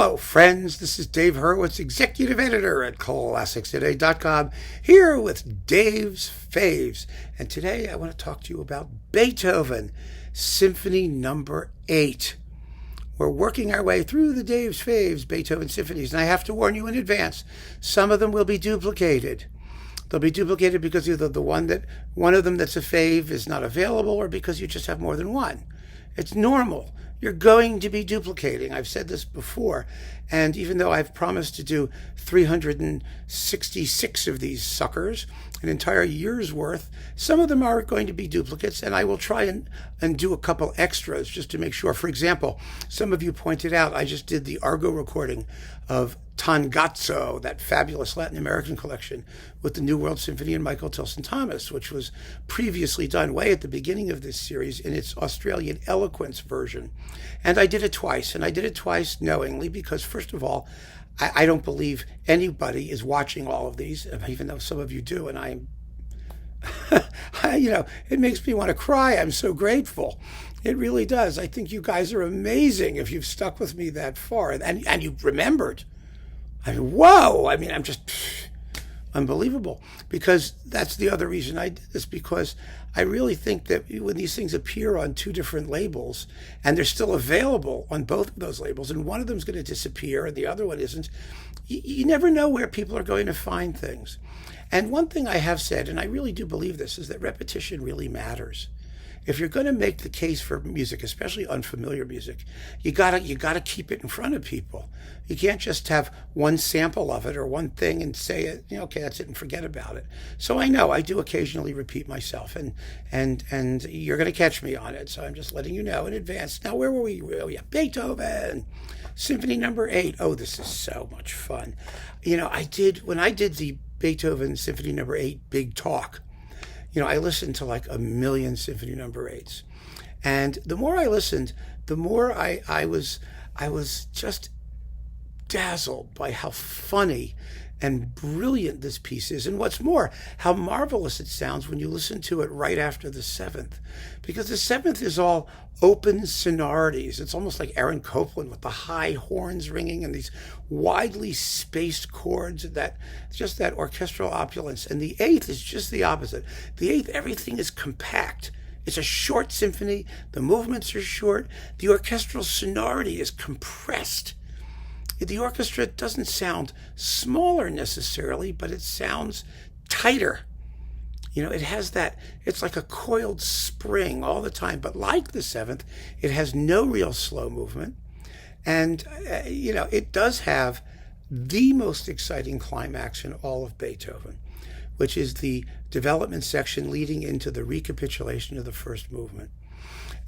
Hello, friends. This is Dave Hurwitz, Executive Editor at ClassicsToday.com, here with Dave's Faves. And today I want to talk to you about Beethoven, Symphony number 8. We're working our way through the Dave's Faves Beethoven symphonies, and I have to warn you in advance, some of them will be duplicated. They'll be duplicated because either one of them that's a fave is not available, or because you just have more than one. It's normal. You're going to be duplicating. I've said this before, and even though I've promised to do 366 of these suckers, an entire year's worth, some of them are going to be duplicates, and I will try and do a couple extras just to make sure. For example, some of you pointed out I just did the Argo recording of Tangazzo, that fabulous Latin American collection, with the New World Symphony and Michael Tilson Thomas, which was previously done way at the beginning of this series in its Australian Eloquence version. And I did it twice, and I did it twice knowingly because, first of all, I don't believe anybody is watching all of these, even though some of you do, and I'm it makes me want to cry. I'm so grateful. It really does. I think you guys are amazing if you've stuck with me that far, and you've remembered. I mean, whoa! I mean, I'm just unbelievable, because that's the other reason I did this, because I really think that when these things appear on two different labels and they're still available on both of those labels, and one of them's going to disappear and the other one isn't, you never know where people are going to find things. And one thing I have said, and I really do believe this, is that repetition really matters. If you're going to make the case for music, especially unfamiliar music, you gotta keep it in front of people. You can't just have one sample of it or one thing and say it, okay, that's it, and forget about it. So I know I do occasionally repeat myself, and you're going to catch me on it. So I'm just letting you know in advance. Now, where were we? Oh yeah, Beethoven, Symphony number 8. Oh, this is so much fun. When I did the Beethoven Symphony number 8 big talk, I listened to like a million Symphony number 8s. And the more I listened, the more I was just dazzled by how funny and brilliant this piece is. And what's more, how marvelous it sounds when you listen to it right after the 7th. Because the 7th is all open sonorities. It's almost like Aaron Copland with the high horns ringing and these widely spaced chords, that orchestral opulence. And the 8th is just the opposite. The 8th, everything is compact. It's a short symphony. The movements are short. The orchestral sonority is compressed. The orchestra doesn't sound smaller necessarily, but it sounds tighter. It has it's like a coiled spring all the time. But like the 7th, it has no real slow movement. And, it does have the most exciting climax in all of Beethoven, which is the development section leading into the recapitulation of the first movement.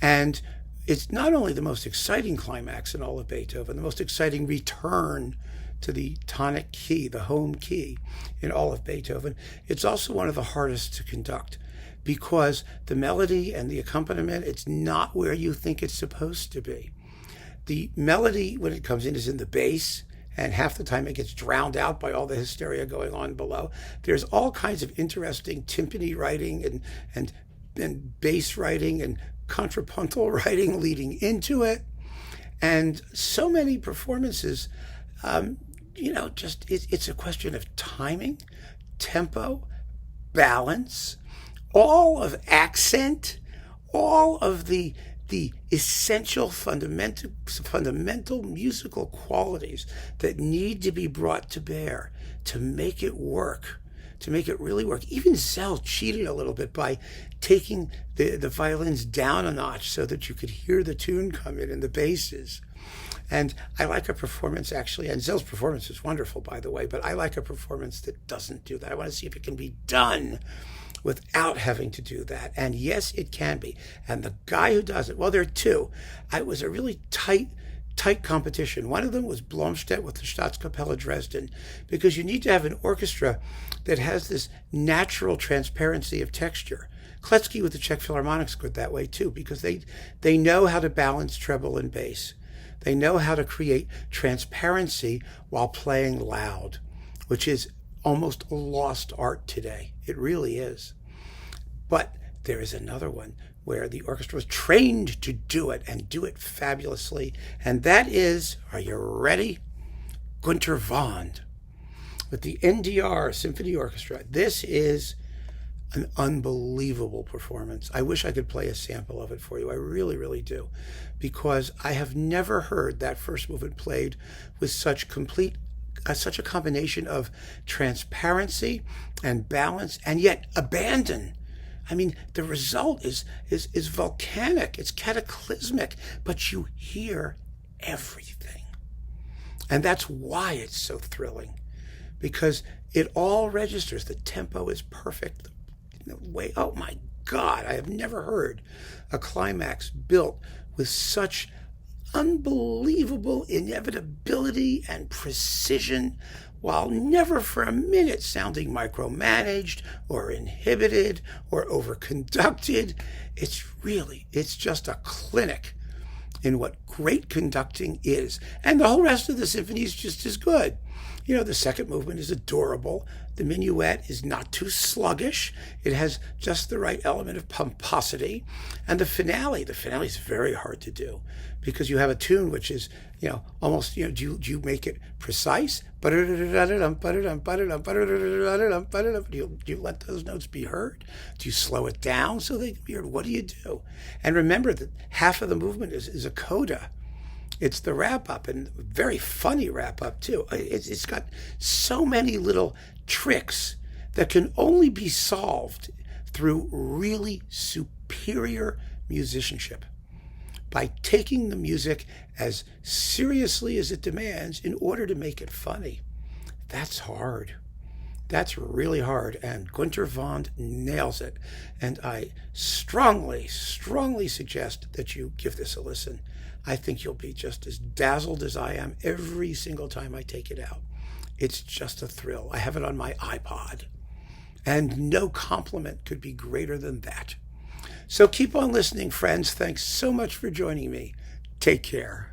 And it's not only the most exciting climax in all of Beethoven, the most exciting return to the tonic key, the home key in all of Beethoven, it's also one of the hardest to conduct, because the melody and the accompaniment, it's not where you think it's supposed to be. The melody, when it comes in, is in the bass, and half the time it gets drowned out by all the hysteria going on below. There's all kinds of interesting timpani writing and bass writing and contrapuntal writing leading into it. And so many performances, it's a question of timing, tempo, balance, all of accent, all of the essential fundamental musical qualities that need to be brought to bear to make it work, to make it really work. Even Zell cheated a little bit by taking the violins down a notch so that you could hear the tune come in the basses. And I like a performance, actually, and Zell's performance is wonderful, by the way, but I like a performance that doesn't do that. I want to see if it can be done without having to do that. And yes, it can be. And the guy who does it, well, there are two. It was a really tight competition. One of them was Blomstedt with the Staatskapelle Dresden, because you need to have an orchestra that has this natural transparency of texture. Kletsky with the Czech Philharmonic's good that way too, because they know how to balance treble and bass. They know how to create transparency while playing loud, which is almost a lost art today. It really is. But there is another one, where the orchestra was trained to do it and do it fabulously. And that is, are you ready? Günter with the NDR Symphony Orchestra. This is an unbelievable performance. I wish I could play a sample of it for you. I really, really do. Because I have never heard that first movement played with such a combination of transparency and balance and yet abandon. I mean, the result is volcanic. It's cataclysmic, but you hear everything. And that's why it's so thrilling, because it all registers. The tempo is perfect. The way, oh my God, I have never heard a climax built with such unbelievable inevitability and precision, while never for a minute sounding micromanaged or inhibited or overconducted. It's just a clinic in what great conducting is. And the whole rest of the symphony is just as good. You know, the second movement is adorable. The minuet is not too sluggish. It has just the right element of pomposity. And the finale is very hard to do, because you have a tune which is, almost, do you make it precise? Do you let those notes be heard? Do you slow it down so they can be heard? What do you do? And remember that half of the movement is a coda. It's the wrap-up, and very funny wrap-up, too. It's got so many little tricks that can only be solved through really superior musicianship, by taking the music as seriously as it demands in order to make it funny. That's hard. That's really hard, and Günter nails it. And I strongly, strongly suggest that you give this a listen. I think you'll be just as dazzled as I am every single time I take it out. It's just a thrill. I have it on my iPod, and no compliment could be greater than that. So keep on listening, friends. Thanks so much for joining me. Take care.